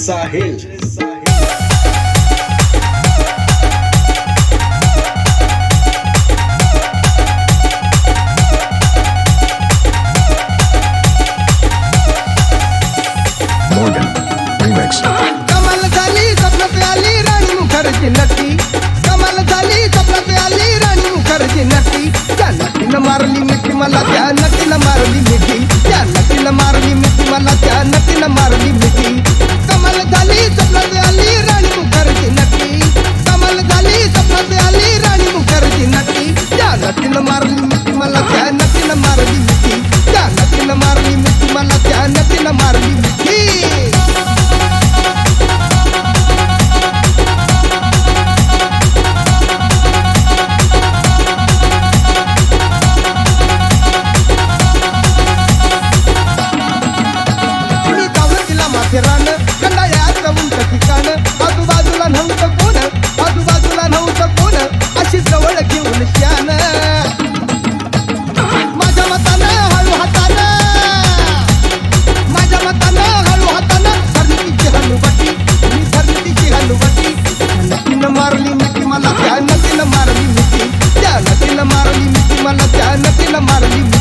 Sahil Morgan Remix. कमाल झाली स्वप्नात आली राणी मुखर्जी नटी. कमाल झाली स्वप्नात आली राणी मुखर्जी नटी. त्या नटीनं मारली मिठी मला, त्या नटीनं मारली मिठी. त्या नटीनं मारली मिठी मला, त्या नटीनं मारली मिठी. कमाल झाली स्वप्नात आली राणी मुखर्जी नटी. कमाल झाली स्वप्नात आली राणी मुखर्जी नटी. त्या नटीनं मारली मिठी मला, त्या नटीनं मारली मिठी. त्या नटीनं मारली मिठी मला, त्या नटीनं मारली मिठी. कंडाळ्याचं उंच ठिकाण, आजूबाजूला नव्हतं कोण, आजूबाजूला नव्हतं कोण, अशी जवळ घेऊन शान. माझ्या मतानं हळू हातानं, माझ्या मतानं हळू हातानं धरली तिची हनुवटी, मी धरली तिची हनुवटी. नटीनं मारली मिठी मला, त्या नटीनं मारली मिठी. त्या नटीनं मारली मिठी मला, त्या नटीनं मारली मिठी.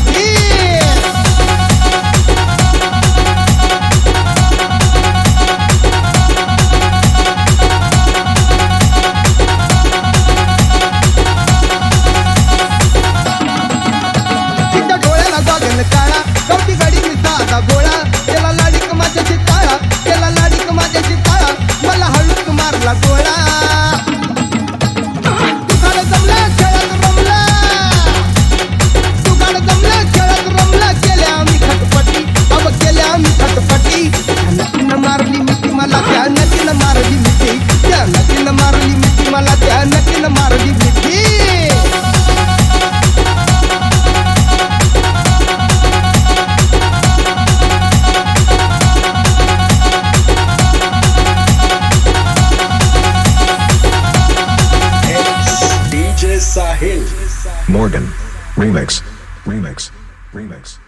काळा गवती गाडी मी साधा गोळा, त्याला लाडीक माझ्याची ताळा, त्याला लाडीक माझ्याची ताळा, मला हळूक मारला गोळा. तुकाड जमला खेळत रमला, तुकाड जमला खेळत रमला, केल्या आम्ही खटपटी, अब केल्या आम्ही खटपटी. त्या नटीनं मारली मिठी मला, त्या नटीनं मारली मिठी. त्या नटीनं मारली मिठी मला, त्या नटीनं मारली मिठी. DJ Sahil Morgan Remix. Remix. Remix.